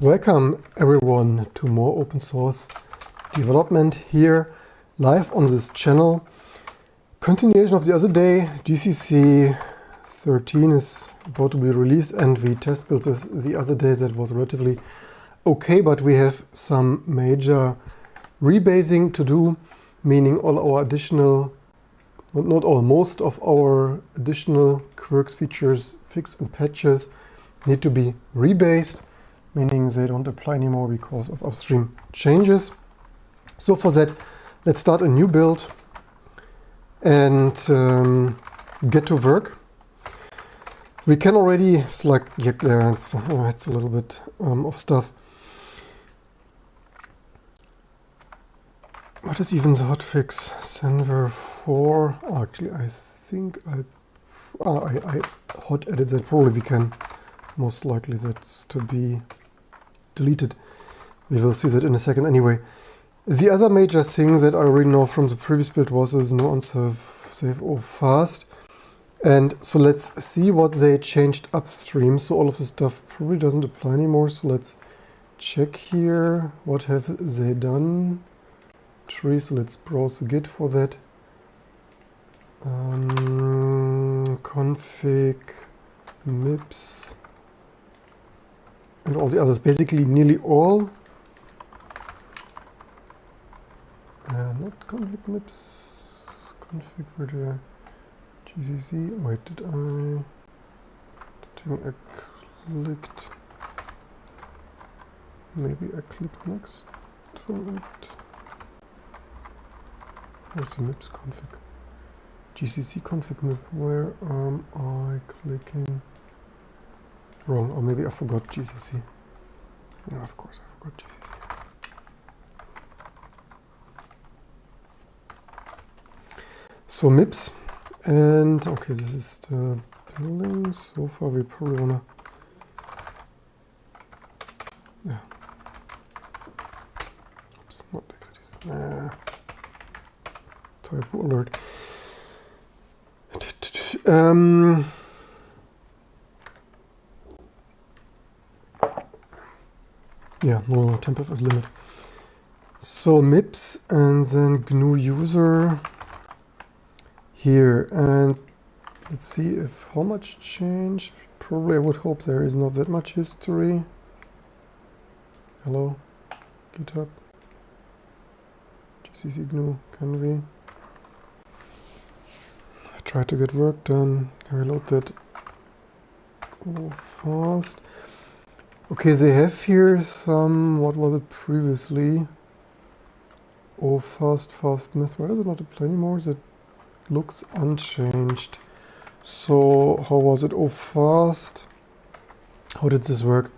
Welcome everyone to more open source development here live on this channel. Continuation of the other day, GCC 13 is about to be released and we test built this the other day. That was relatively okay, but we have some major rebasing to do, meaning all our additional, not all, most of our additional quirks, features, fixes and patches need to be rebased, meaning they don't apply anymore because of upstream changes. So for that, let's start a new build and get to work. We can already, it's like, yeah, it's a little bit of stuff. What is even the hotfix? Senver 4. Oh, actually, I think I hot edit that. Probably we can. Most likely that's to be deleted. We will see that in a second anyway. The other major thing that I already know from the previous build was this no unsafe or fast. And so let's see what they changed upstream. So all of this stuff probably doesn't apply anymore. So let's check here. What have they done? Tree. So let's browse the Git for that. Config, mips, and all the others. Basically nearly all. Not config mips. Config for the GCC. Wait, did I clicked? Maybe I clicked next to it. Where's the mips config? GCC config mip. Where am I clicking? Wrong. Or maybe I forgot GCC. Yeah, of course I forgot GCC. So MIPS, and okay, this is the building. So far we probably wanna, yeah. Oops, not exit. Typo alert. Yeah, no temp as limit. So MIPS and then GNU user here, and let's see if how much changed. Probably I would hope there is not that much history. Hello, GitHub, GCC GNU, can we? I try to get work done. Can we load that fast? Okay, they have here some, what was it previously? Oh, fast myth. Why does it not apply anymore? That looks unchanged. So how was it? Oh, fast. How did this work?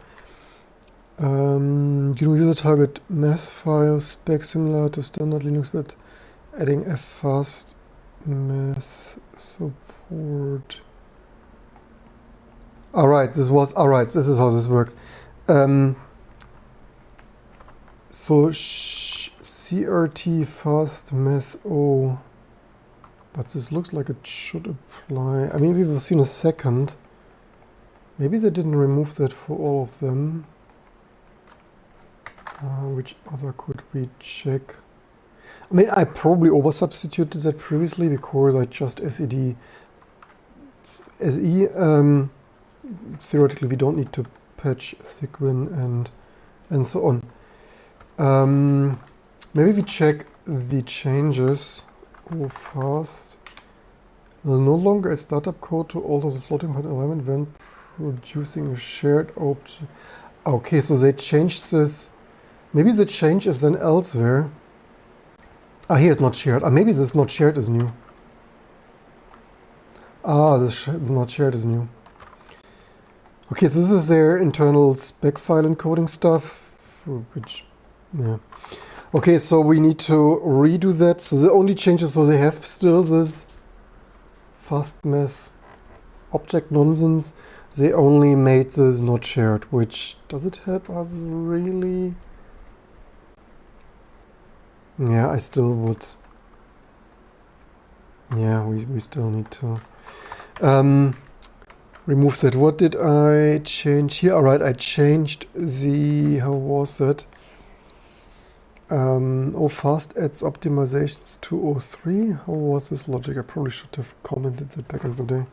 GNU user target math file spec similar to standard Linux, but adding fast math support. Alright, this is how this worked. So CRT fast math O, but this looks like it should apply. I mean, we will see in a second. Maybe they didn't remove that for all of them. Which other could we check? I mean, I probably over substituted that previously because I just SE. Theoretically, we don't need to patch Thickwin and so on. Maybe we check the changes. Oh, fast. Will no longer add startup code to alter the floating point environment when producing a shared object. Okay, so they changed this. Maybe the change is then elsewhere. Here it's not shared. Maybe this not shared is new. This not shared is new. Okay, so this is their internal spec file encoding stuff, which, yeah. Okay, so we need to redo that. So the only changes, so they have still this fast math object nonsense. They only made this not shared, which, does it help us really? Yeah, I still would. Yeah, we still need to. remove that. What did I change here? All right, I changed the, how was that? Fast adds optimizations to 03. How was this logic? I probably should have commented that back in the day.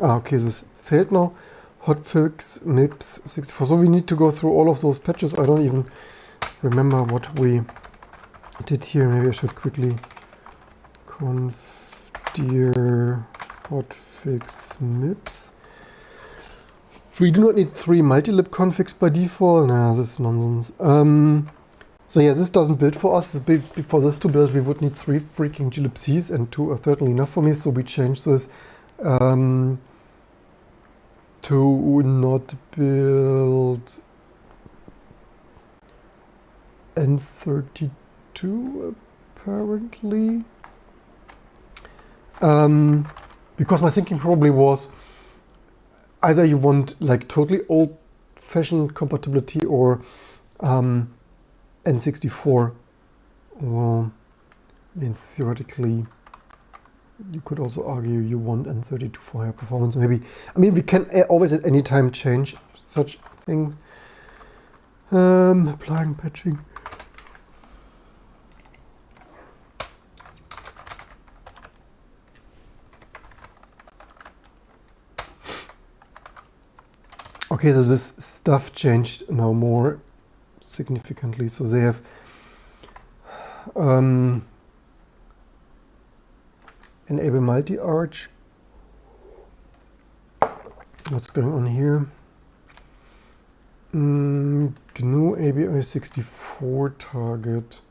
Okay, this failed now. Hotfix, MIPS 64. So we need to go through all of those patches. I don't even remember what we did here. Maybe I should quickly conf dir hotfix MIPS. We do not need 3 multi-lib configs by default. Nah, this is nonsense. So yeah, this doesn't build for us. For this to build, we would need 3 freaking glibcs, and 2 are certainly enough for me. So we changed this to not build N32 apparently. Because my thinking probably was either you want like totally old-fashioned compatibility or N64. Well, I mean, theoretically, you could also argue you want N32 for higher performance. Maybe, I mean, we can always at any time change such things. Applying patching. Okay, so this stuff changed now more significantly. So they have enable multi-arch. What's going on here? GNU ABI 64 target.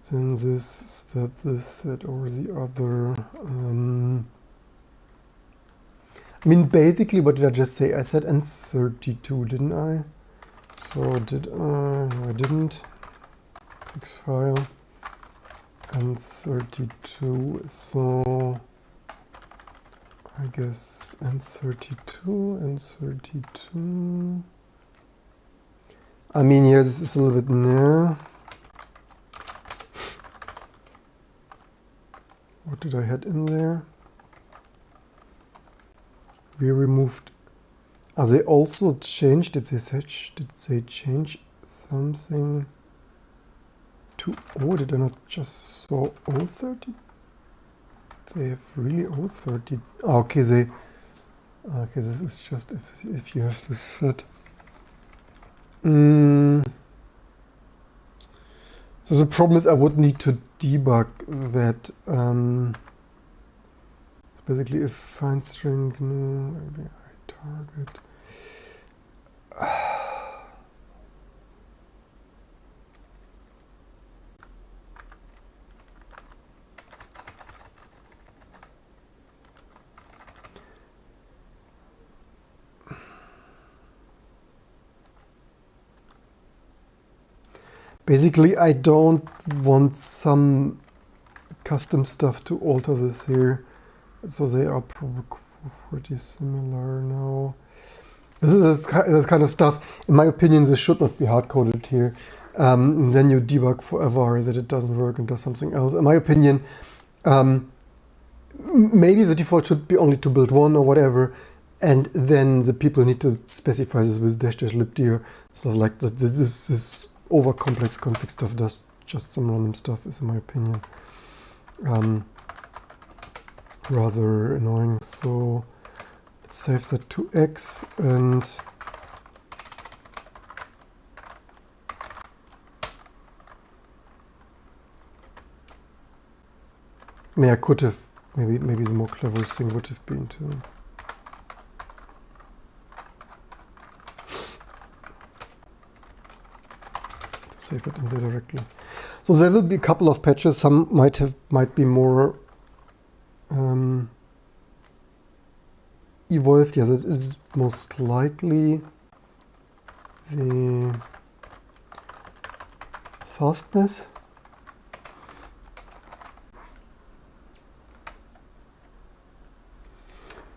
Then this, that, or the other. I mean, basically, what did I just say? I said N32, didn't I? So did I? No, I didn't. X file. N32. So I guess N32. I mean, yeah, this is a little bit near. What did I had in there? We removed. Are they also changed? Did they change something to O? Did I not just saw O30? They have really O30. Okay, okay, this is just if you have the fit. So the problem is I would need to debug that. Basically, if find string GNU ABI target. Basically, I don't want some custom stuff to alter this here. So they are probably pretty similar now. This is this kind of stuff. In my opinion, this should not be hard-coded here. And then you debug forever that it doesn't work and does something else. In my opinion, maybe the default should be only to build 1 or whatever, and then the people need to specify this with --libdir. Stuff like that. This over complex config stuff does just some random stuff, is in my opinion. Rather annoying. So let's save that to X, and I mean, I could have maybe the more clever thing would have been to save it in there directly. So there will be a couple of patches. Some might be more evolved. Yes, it is most likely the fastness.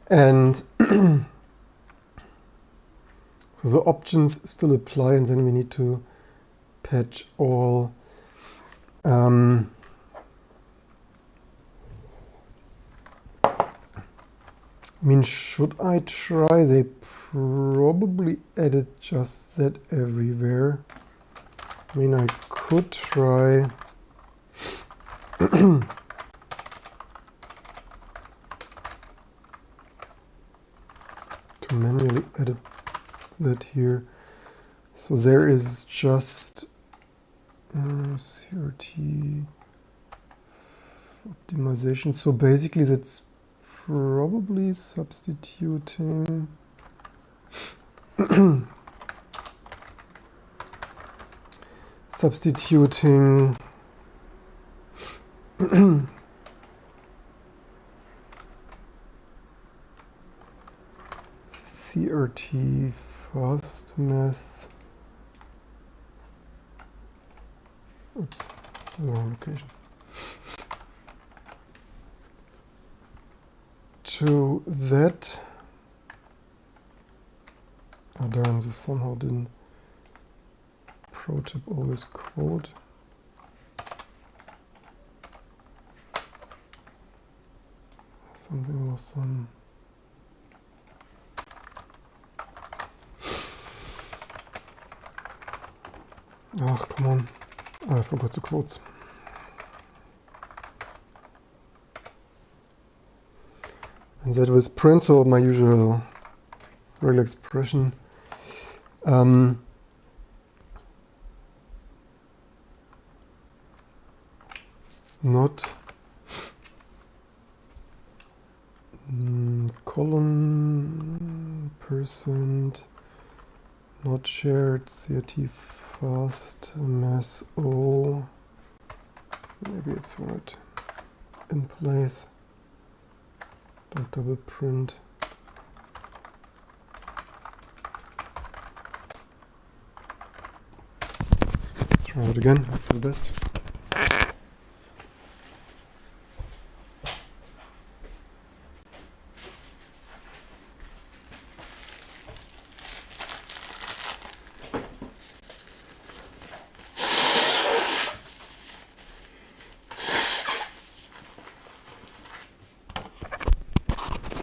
And so the options still apply, and then we need to patch all I mean, should I try? They probably added just that everywhere. I mean, I could try to manually edit that here. So there is just CRT optimization. So basically that's probably substituting substituting CRT fast math. Oops, it's the wrong location. To that. Oh darn, this somehow didn't. Pro tip, always quote. Something was oh, come on. I forgot the quotes. And that was print, so my usual real expression. Not colon percent not shared CRT fast mass O. Maybe it's right in place. Don't double print. Try it again, hope for the best.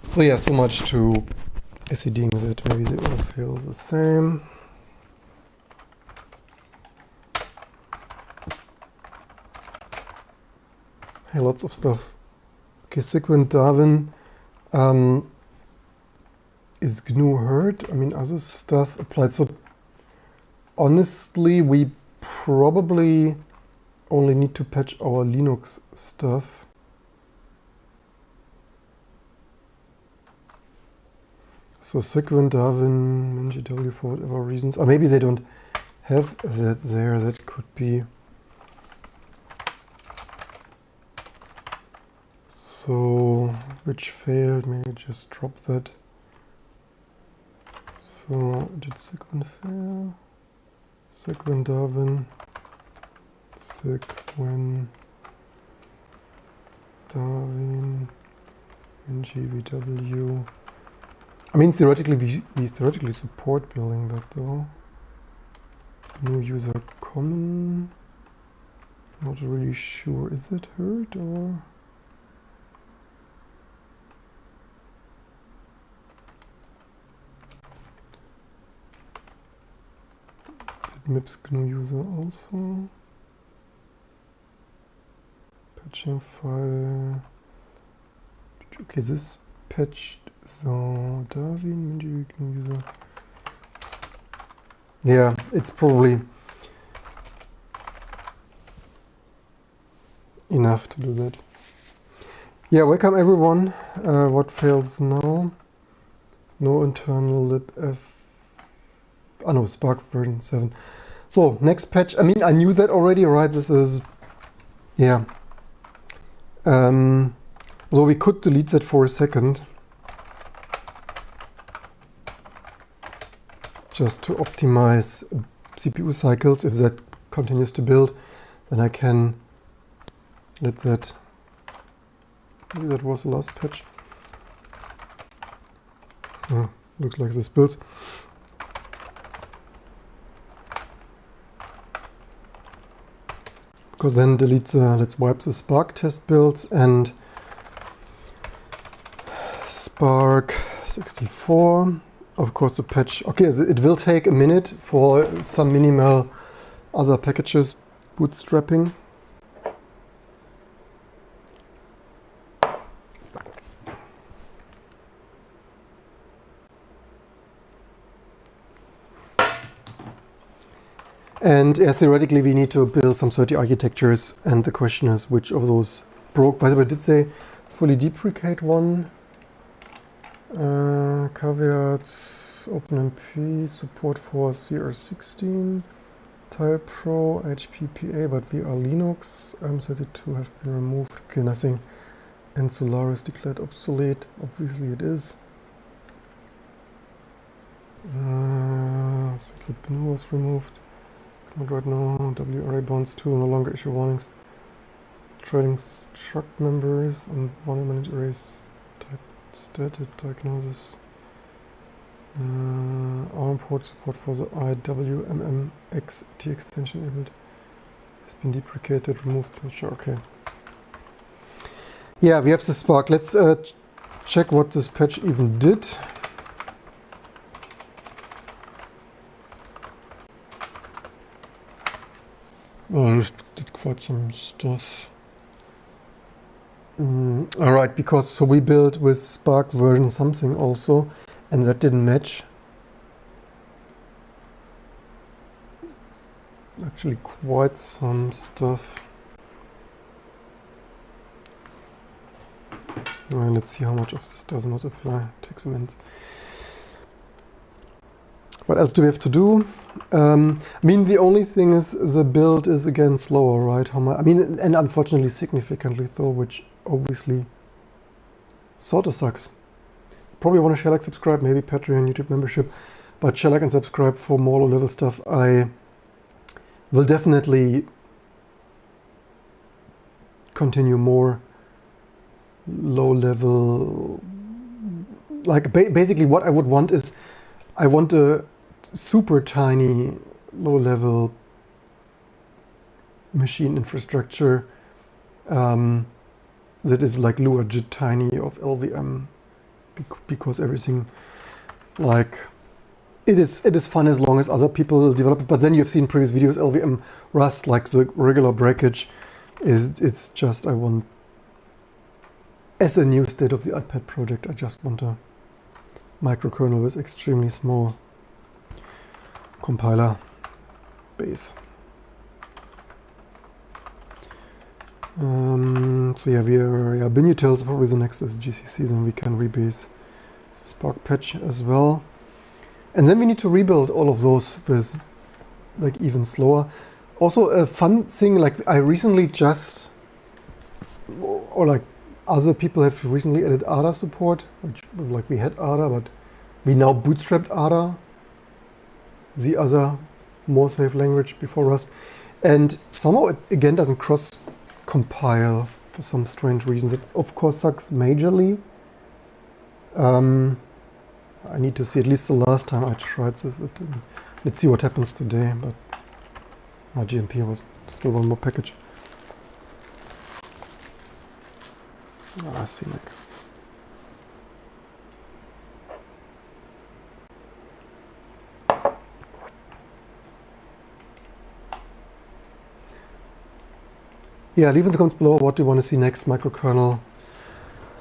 So yeah, so much to SEDing with it. Maybe they all feel the same. Hey, lots of stuff. Okay, Sequent Darwin. Is GNU hurt? I mean, other stuff applied. So honestly, we probably only need to patch our Linux stuff. So Sequent Darwin, MinGW for whatever reasons. Or maybe they don't have that there. That could be. So, which failed, maybe just drop that. So, did Sequent fail? Sequent Darwin. Sequent Darwin. MinGW. I mean, theoretically, we theoretically support building that though. New user common. Not really sure. Is it hurt or? Did MIPS GNU user also? Patching file. Okay, this patched. So, Darwin, MinGW user. Yeah, it's probably enough to do that. Yeah, welcome everyone. What fails now? No internal libf. Oh no, Spark version 7. So, next patch. I mean, I knew that already, right? This is, yeah. So we could delete that for a second. Just to optimize CPU cycles. If that continues to build, then I can let that. Maybe that was the last patch. Oh, looks like this builds. Because then delete let's wipe the Spark test builds and Spark 64. Of course, the patch. Okay, it will take a minute for some minimal other packages bootstrapping. And theoretically, we need to build some 30 architectures, and the question is which of those broke. By the way, I did say fully deprecate one. Caveats, OpenMP, support for CR16, Type Pro, HPPA, but VR Linux, M32 have been removed. Okay, nothing. And Solaris declared obsolete. Obviously, it is. Cyclic GNU was removed. Not right now. WRA bonds 2 no longer issue warnings. Trading struct members and vulnerability erase type static diagnosis. ARM port support for the IWMMXT extension enabled has been deprecated, removed. Sure, okay. Yeah, we have the Spark. Let's check what this patch even did. Well, it did quite some stuff. Alright, because so we built with Spark version something also, and that didn't match. Actually quite some stuff. Well, let's see how much of this does not apply. Takes a minute. What else do we have to do? I mean, the only thing is the build is again slower, right? I mean, and unfortunately significantly so, which obviously sort of sucks. Probably want to share, like, subscribe, maybe Patreon, YouTube membership, but share, like, and subscribe for more low-level stuff. I will definitely continue more low-level. Like, basically what I would want is, I want a super tiny low-level machine infrastructure that is like Lua-JIT tiny of LVM, because everything, like, it is fun as long as other people develop it. But then you've seen previous videos, LVM Rust, like the regular breakage, it's just, I want, as a new state-of-the-art pet project, I just want a microkernel with extremely small compiler base. So yeah, binutils probably the next is GCC, then we can rebase the Spark patch as well. And then we need to rebuild all of those with, like, even slower. Also a fun thing, like, I recently just, or like other people have recently added ADA support, which, like, we had ADA, but we now bootstrapped ADA, the other more safe language before Rust. And somehow it again doesn't cross-compile for some strange reasons. It of course sucks majorly. I need to see, at least the last time I tried this, it didn't. Let's see what happens today, but GMP was still one more package. I see, like. Yeah, leave in the comments below what do you want to see next. Microkernel,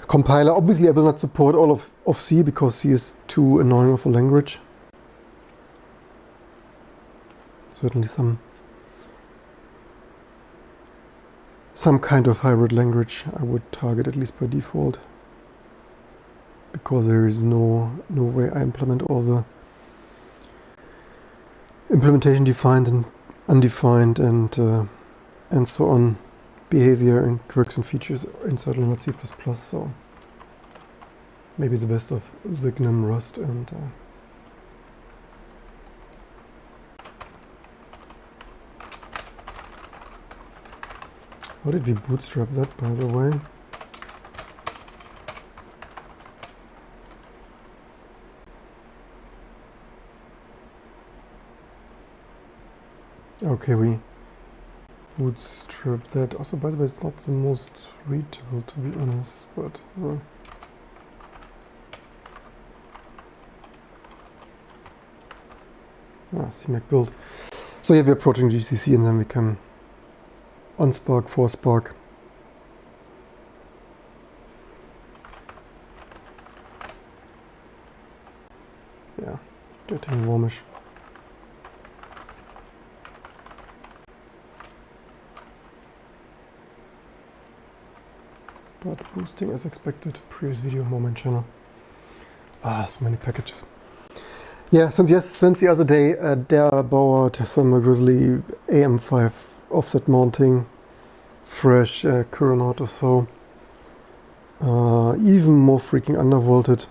compiler. Obviously I will not support all of C because C is too annoying of a language. Certainly some kind of hybrid language I would target, at least by default, because there is no way I implement all the implementation defined and undefined and so on behavior and quirks and features in certainly not C++. So maybe the best of Signum, Rust, and how did we bootstrap that, by the way? Okay, we bootstrap that. Also, by the way, it's not the most readable, to be honest, but CMake build. So yeah, we're approaching GCC, and then we can unspark, forspark. Yeah, getting warmish. But boosting as expected. Previous video, moment channel. So many packages. Yeah, since the other day, there borrowed some Grizzly AM5 offset mounting, fresh current out or so. Even more freaking undervolted.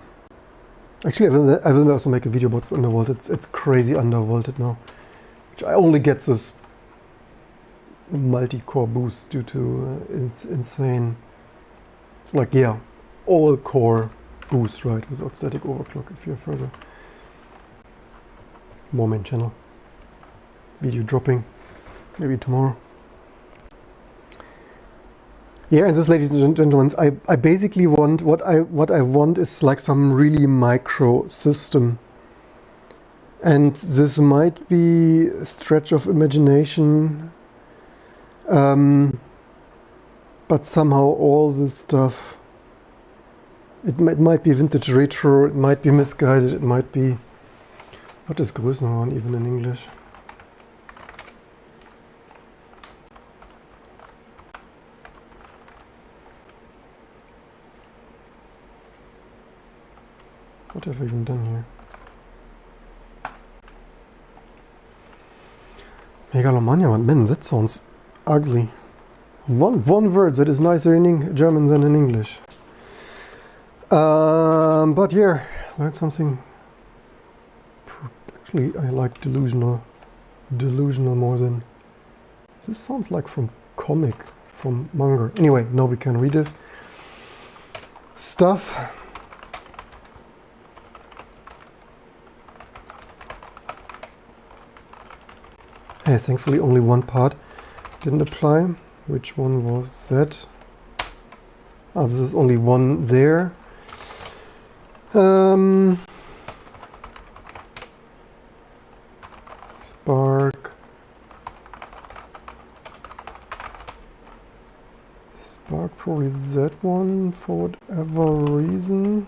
Actually, I will also make a video about this undervolted. It's crazy undervolted now, which I only get this multi-core boost due to insane. It's like, yeah, all core boost, right, without static overclock. If you're further. More main channel. Video dropping, maybe tomorrow. Yeah, and this, ladies and gentlemen, I basically want, what I want is like some really micro system. And this might be a stretch of imagination, but somehow all this stuff, it might be vintage retro, it might be misguided, it might be, what is Größenordnung even in English? What have I even done here? Megalomania, but man, that sounds ugly. One word that is nicer in German than in English. But yeah, learned something. Actually, I like delusional more than. This sounds like from comic, from manga. Anyway, now we can read it. Stuff. Hey, thankfully only one part didn't apply. Which one was that? This is only one there. Spark. Spark, probably that one for whatever reason.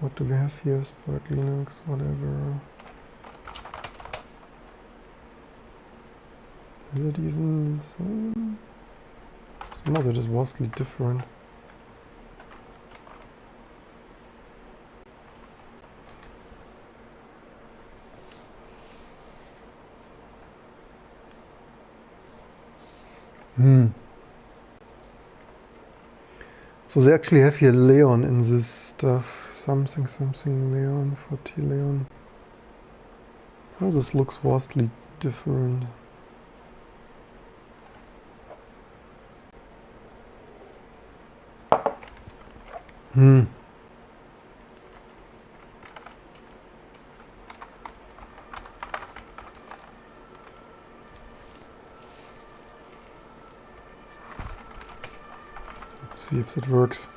What do we have here? Spark Linux, whatever. Is it even the same? Some of it is vastly different. So they actually have here Leon in this stuff. Something Leon, 40 Leon. So this looks vastly different. Let's see if that works.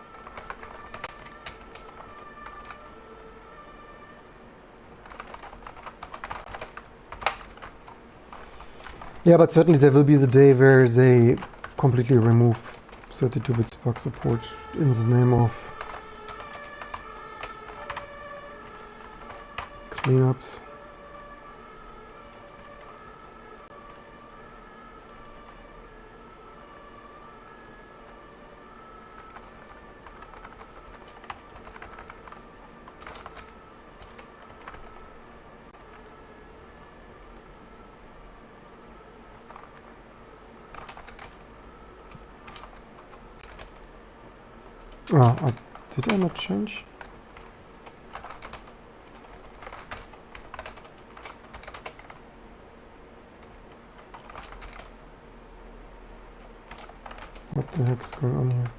Yeah, but certainly there will be the day where they completely remove 32-bit Spark support in the name of cleanups. Did I not change? What the heck is going on here?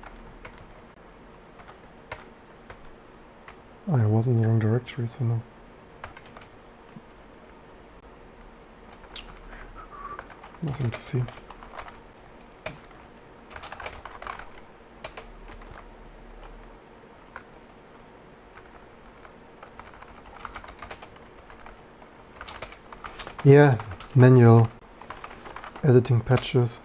I was in the wrong directory, so no. Nothing to see. Yeah, manual editing patches.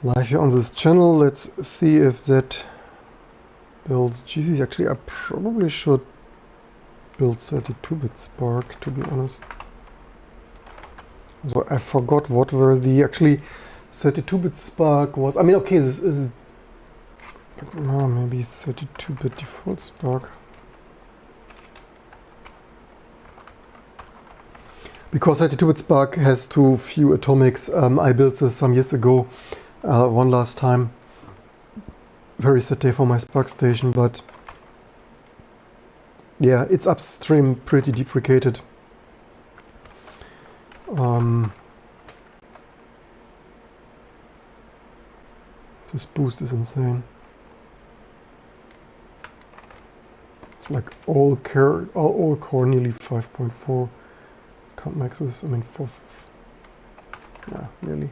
Live here on this channel. Let's see if that builds GCC. Actually, I probably should build 32-bit Spark, to be honest. So I forgot what were the actually 32-bit Spark was. I mean, okay, this is maybe 32-bit default Spark. Because 32-bit Spark has too few atomics. I built this some years ago, one last time. Very sad day for my Spark station, but yeah, it's upstream pretty deprecated. This boost is insane. It's like all core nearly 5.4. Can't max this. I mean, yeah, nearly.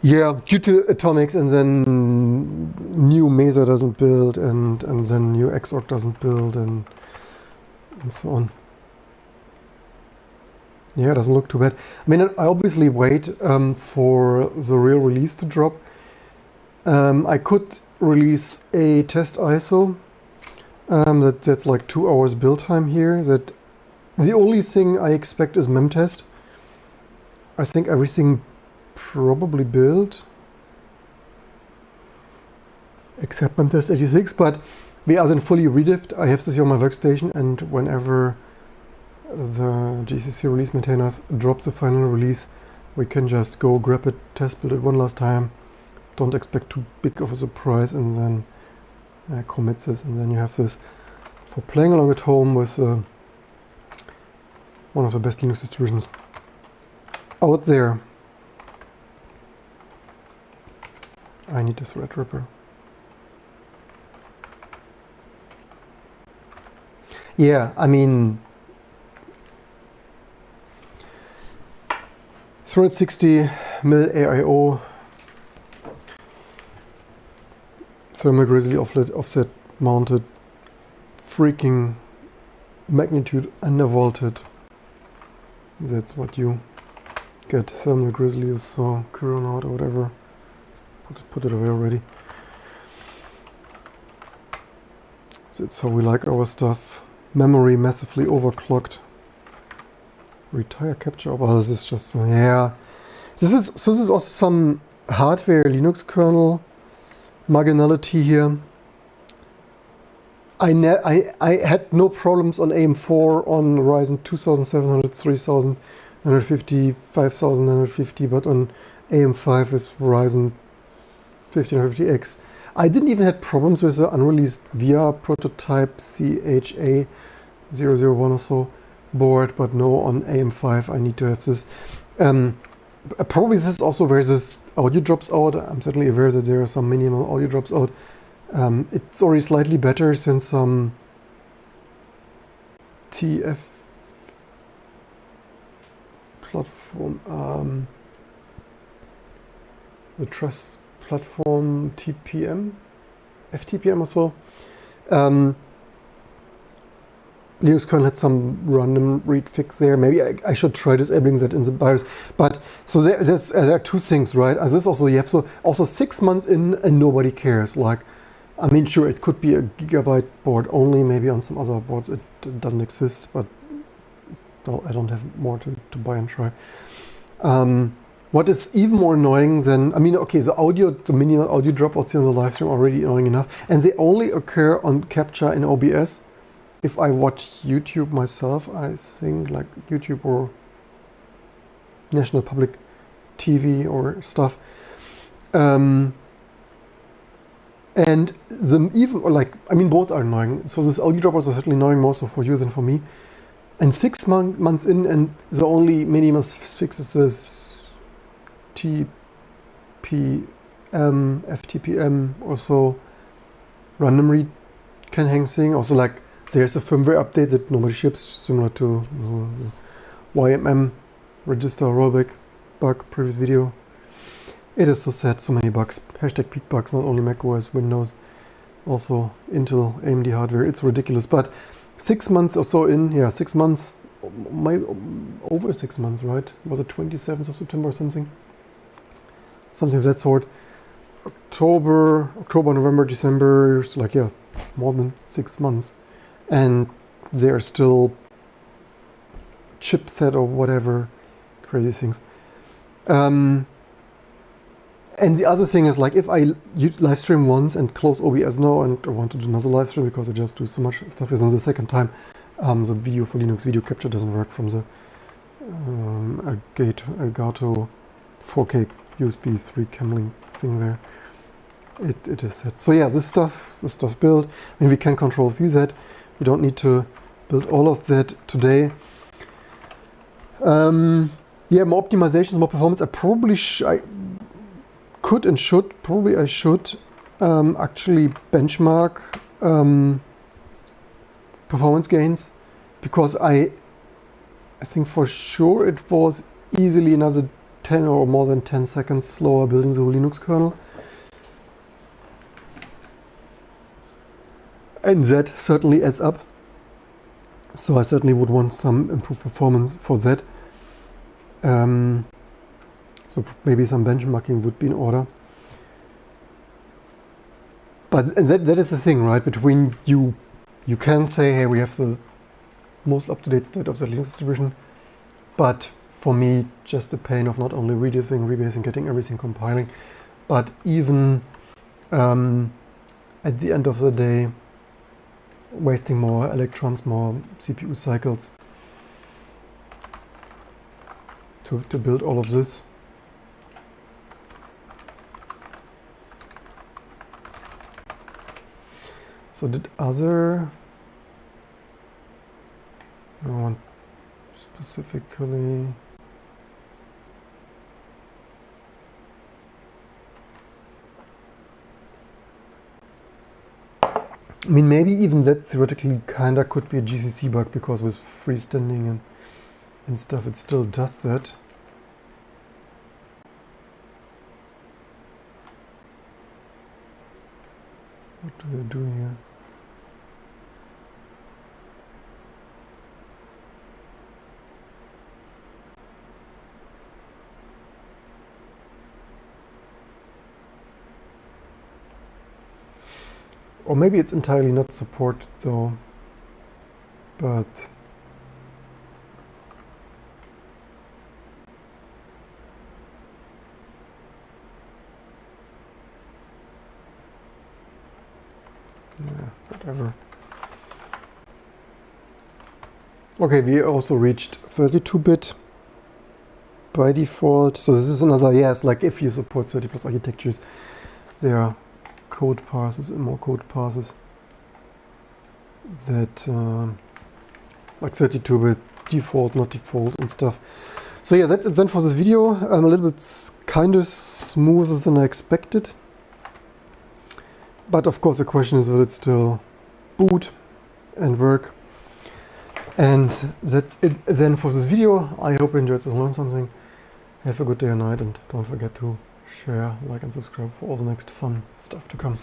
Yeah, due to atomics, and then new Mesa doesn't build, and then new Xorg doesn't build, and so on. Yeah, it doesn't look too bad. I mean, I obviously wait for the real release to drop. I could release a test ISO. That's like 2 hours build time here. That the only thing I expect is memtest. I think everything probably built except memtest 86, but we are then fully rediffed. I have this here on my workstation, and whenever the GCC release maintainers drop the final release, we can just go grab it, test build it one last time. Don't expect too big of a surprise, and then commit this, and then you have this for playing along at home with one of the best Linux distributions out there. I need a Threadripper. Yeah, I mean, Thread 60 mil AIO, thermal grizzly offset mounted, freaking magnitude undervolted. That's what you get. Thermal grizzly is so Kuronaut or whatever. Put it away already. That's how we like our stuff. Memory massively overclocked. Retire capture. Oh, this is just yeah. This is also some hardware Linux kernel marginality here. I had no problems on AM4, on Ryzen 2700, 3950, 5950, but on AM5 with Ryzen 1550X. I didn't even have problems with the unreleased VIA prototype CHA001 or so board, but no, on AM5 I need to have this. Probably this is also where this audio drops out. I'm certainly aware that there are some minimal audio drops out. It's already slightly better since some TF platform, the Trust platform TPM, FTPM or so. Linux kernel had some random read fix there. Maybe I should try disabling that in the BIOS. But so there are two things, right? As this also, you have also 6 months in and nobody cares. Like, I mean, sure, it could be a gigabyte board only. Maybe on some other boards it doesn't exist, but I don't have more to buy and try. What is even more annoying than, I mean, okay, the minimal audio dropouts here on the live stream are already annoying enough, and they only occur on capture in OBS. If I watch YouTube myself, I think like YouTube or National Public TV or stuff. And both are annoying. So this audio dropouts are certainly annoying more so for you than for me. And 6 months in, and the only minimal fix is this TPM, FTPM or so random read can hang thing. Also, like, there's a firmware update that nobody ships, similar to YMM register rollback bug, previous video. It is so sad, so many bugs. Hashtag peak bugs, not only macOS, Windows, also Intel, AMD hardware. It's ridiculous. But 6 months or so in, yeah, 6 months, over 6 months, right? Was it 27th of September or something? Something of that sort. October, November, December, it's like, yeah, more than 6 months. And they're still chipset or whatever, crazy things. And the other thing is, like, if I live stream once and close OBS now and I want to do another live stream because I just do so much stuff, is on the second time, the video for Linux video capture doesn't work from the Elgato 4K USB 3 Camlink thing there. It is set. So yeah, this stuff built. I mean, we can control through that. We don't need to build all of that today. Yeah, more optimizations, more performance. I probably could and should, probably I should actually benchmark performance gains, because I think for sure it was easily another 10 or more than 10 seconds slower building the whole Linux kernel. And that certainly adds up. So I certainly would want some improved performance for that. So maybe some benchmarking would be in order. But that is the thing, right? Between you can say, hey, we have the most up-to-date state of the Linux distribution. But for me, just the pain of not only rediffing, rebasing, getting everything compiling, but even at the end of the day, wasting more electrons, more CPU cycles to build all of this. So did other, I want specifically, I mean, maybe even that theoretically kinda could be a GCC bug, because with freestanding and stuff it still does that. What do they do here? Or maybe it's entirely not supported though, but yeah, whatever. Okay, we also reached 32-bit by default. So this is another, yes, like if you support 30+ architectures, there are code passes and more code passes that like 32-bit default, not default and stuff. So yeah, that's it then for this video. A little bit kind of smoother than I expected. But of course the question is, will it still boot and work? And that's it then for this video. I hope you enjoyed and learned something. Have a good day or night, and don't forget to share, like and subscribe for all the next fun stuff to come.